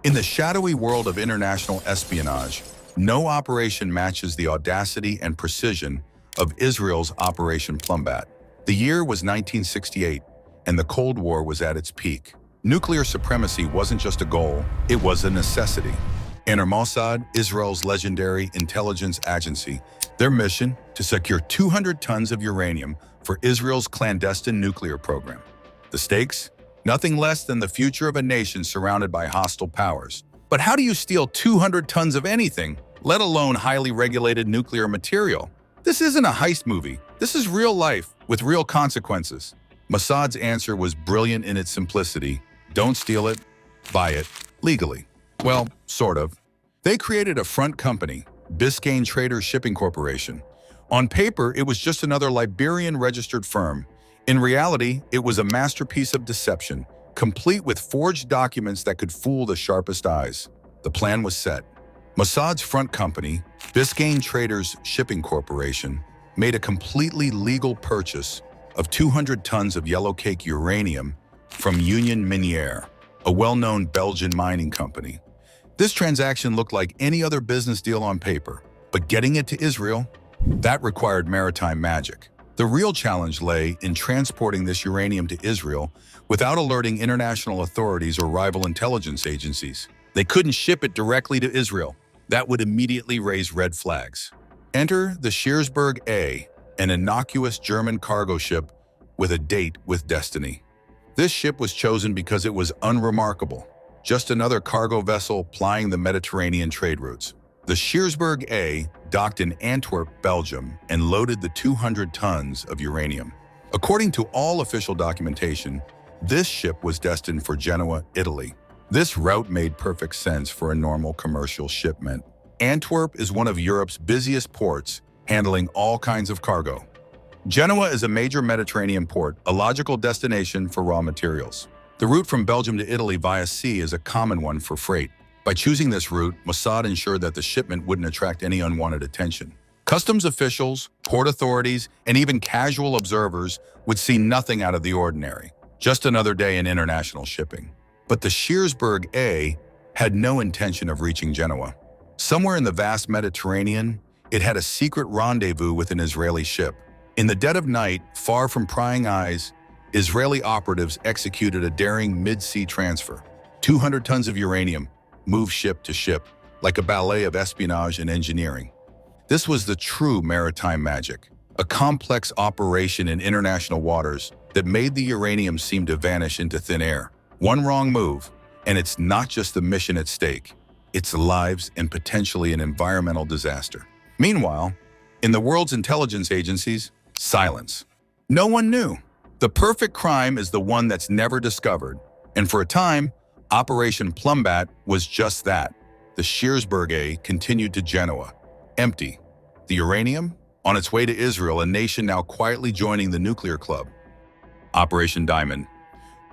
In the shadowy world of international espionage, no operation matches the audacity and precision of Israel's Operation Plumbat. The year was 1968, and the Cold War was at its peak. Nuclear supremacy wasn't just a goal, it was a necessity. Enter Mossad, Israel's legendary intelligence agency, their mission to secure 200 tons of uranium for Israel's clandestine nuclear program. The stakes? Nothing less than the future of a nation surrounded by hostile powers. But how do you steal 200 tons of anything, let alone highly regulated nuclear material? This isn't a heist movie. This is real life with real consequences. Mossad's answer was brilliant in its simplicity. Don't steal it, buy it legally. Well, sort of. They created a front company, Biscayne Traders Shipping Corporation. On paper, it was just another Liberian-registered firm. In reality, it was a masterpiece of deception, complete with forged documents that could fool the sharpest eyes. The plan was set. Mossad's front company, Biscayne Traders Shipping Corporation, made a completely legal purchase of 200 tons of yellowcake uranium from Union Minière, a well-known Belgian mining company. This transaction looked like any other business deal on paper, but getting it to Israel, that required maritime magic. The real challenge lay in transporting this uranium to Israel without alerting international authorities or rival intelligence agencies. They couldn't ship it directly to Israel. That would immediately raise red flags. Enter the Scheersburg A, an innocuous German cargo ship with a date with destiny. This ship was chosen because it was unremarkable, just another cargo vessel plying the Mediterranean trade routes. The Scheersburg A docked in Antwerp, Belgium, and loaded the 200 tons of uranium. According to all official documentation, this ship was destined for Genoa, Italy. This route made perfect sense for a normal commercial shipment. Antwerp is one of Europe's busiest ports, handling all kinds of cargo. Genoa is a major Mediterranean port, a logical destination for raw materials. The route from Belgium to Italy via sea is a common one for freight. By choosing this route, Mossad ensured that the shipment wouldn't attract any unwanted attention. Customs officials, port authorities, and even casual observers would see nothing out of the ordinary. Just another day in international shipping. But the Scheersburg A had no intention of reaching Genoa. Somewhere in the vast Mediterranean, it had a secret rendezvous with an Israeli ship. In the dead of night, far from prying eyes, Israeli operatives executed a daring mid-sea transfer. 200 tons of uranium, moved ship to ship, like a ballet of espionage and engineering. This was the true maritime magic, a complex operation in international waters that made the uranium seem to vanish into thin air. One wrong move, and it's not just the mission at stake, it's lives and potentially an environmental disaster. Meanwhile, in the world's intelligence agencies, silence. No one knew. The perfect crime is the one that's never discovered, and for a time, Operation Plumbat was just that. The Scheersburg A continued to Genoa, empty. The uranium? On its way to Israel, a nation now quietly joining the nuclear club. Operation Diamond.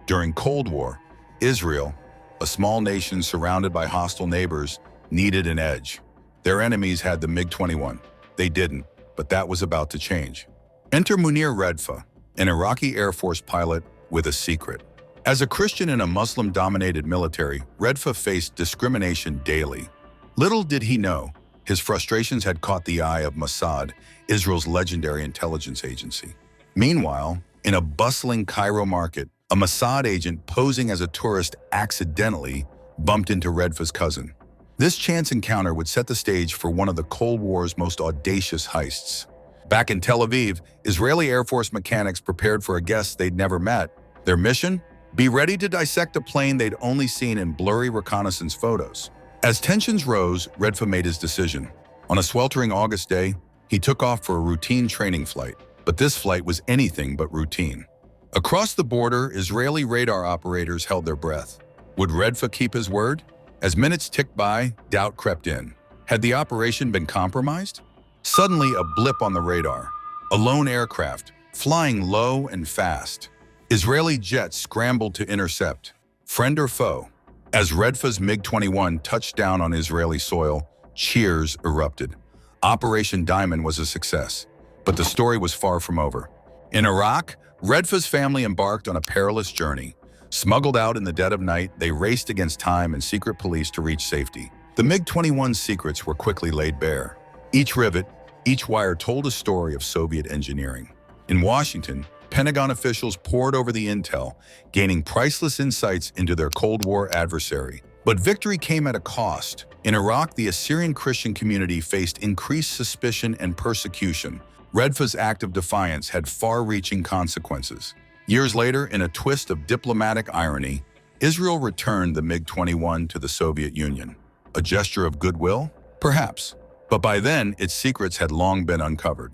During Cold War, Israel, a small nation surrounded by hostile neighbors, needed an edge. Their enemies had the MiG-21. They didn't, but that was about to change. Enter Munir Redfa, an Iraqi Air Force pilot with a secret. As a Christian in a Muslim-dominated military, Redfa faced discrimination daily. Little did he know, his frustrations had caught the eye of Mossad, Israel's legendary intelligence agency. Meanwhile, in a bustling Cairo market, a Mossad agent posing as a tourist accidentally bumped into Redfa's cousin. This chance encounter would set the stage for one of the Cold War's most audacious heists. Back in Tel Aviv, Israeli Air Force mechanics prepared for a guest they'd never met. Their mission? Be ready to dissect a plane they'd only seen in blurry reconnaissance photos. As tensions rose, Redfa made his decision. On a sweltering August day, he took off for a routine training flight. But this flight was anything but routine. Across the border, Israeli radar operators held their breath. Would Redfa keep his word? As minutes ticked by, doubt crept in. Had the operation been compromised? Suddenly, a blip on the radar. A lone aircraft, flying low and fast. Israeli jets scrambled to intercept. Friend or foe? As Redfa's MiG-21 touched down on Israeli soil, cheers erupted. Operation Diamond was a success. But the story was far from over. In Iraq, Redfa's family embarked on a perilous journey. Smuggled out in the dead of night, they raced against time and secret police to reach safety. The MiG-21's secrets were quickly laid bare. Each rivet, each wire told a story of Soviet engineering. In Washington, Pentagon officials pored over the intel, gaining priceless insights into their Cold War adversary. But victory came at a cost. In Iraq, the Assyrian Christian community faced increased suspicion and persecution. Redfa's act of defiance had far-reaching consequences. Years later, in a twist of diplomatic irony, Israel returned the MiG-21 to the Soviet Union. A gesture of goodwill? Perhaps. But by then, its secrets had long been uncovered.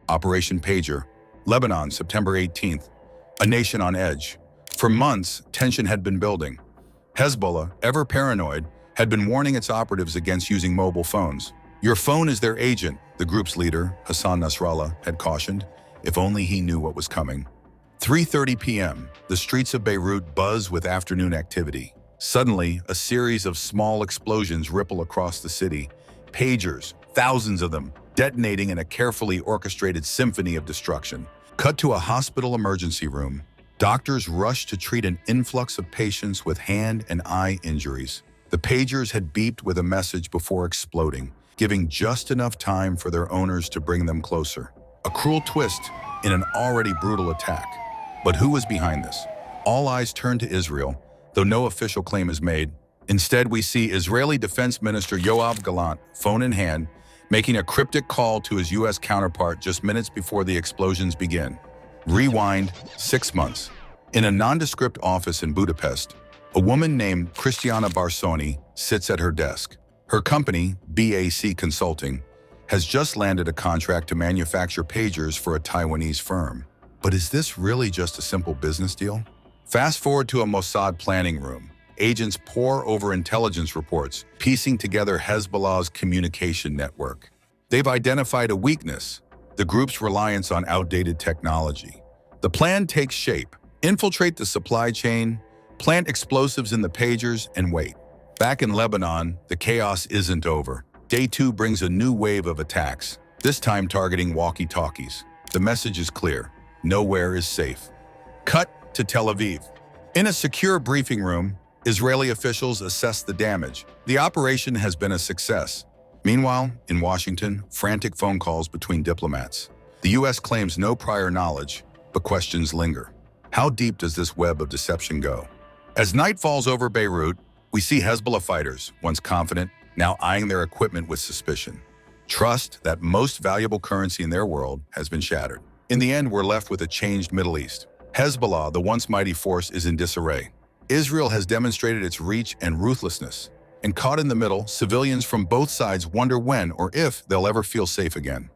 Operation Pager, Lebanon, September 18th. A nation on edge. For months, tension had been building. Hezbollah, ever paranoid, had been warning its operatives against using mobile phones. "Your phone is their agent," the group's leader, Hassan Nasrallah, had cautioned. If only he knew what was coming. 3:30 p.m., the streets of Beirut buzz with afternoon activity. Suddenly, a series of small explosions ripple across the city. Pagers, thousands of them, detonating in a carefully orchestrated symphony of destruction. Cut to a hospital emergency room. Doctors rushed to treat an influx of patients with hand and eye injuries. The pagers had beeped with a message before exploding, giving just enough time for their owners to bring them closer. A cruel twist in an already brutal attack. But who was behind this? All eyes turn to Israel, though no official claim is made. Instead, we see Israeli Defense Minister Yoav Gallant, phone in hand, making a cryptic call to his U.S. counterpart just minutes before the explosions begin. Rewind 6 months. In a nondescript office in Budapest, a woman named Cristiana Barsoni sits at her desk. Her company, BAC Consulting, has just landed a contract to manufacture pagers for a Taiwanese firm. But is this really just a simple business deal? Fast forward to a Mossad planning room. Agents pore over intelligence reports, piecing together Hezbollah's communication network. They've identified a weakness: the group's reliance on outdated technology. The plan takes shape: infiltrate the supply chain, plant explosives in the pagers, and wait. Back in Lebanon, the chaos isn't over. Day 2 brings a new wave of attacks, this time targeting walkie-talkies. The message is clear: nowhere is safe. Cut to Tel Aviv. In a secure briefing room, Israeli officials assess the damage. The operation has been a success. Meanwhile, in Washington, frantic phone calls between diplomats. The U.S. claims no prior knowledge, but questions linger. How deep does this web of deception go? As night falls over Beirut, we see Hezbollah fighters, once confident, now eyeing their equipment with suspicion. Trust, that most valuable currency in their world, has been shattered. In the end, we're left with a changed Middle East. Hezbollah, the once mighty force, is in disarray. Israel has demonstrated its reach and ruthlessness. And caught in the middle, civilians from both sides wonder when or if they'll ever feel safe again.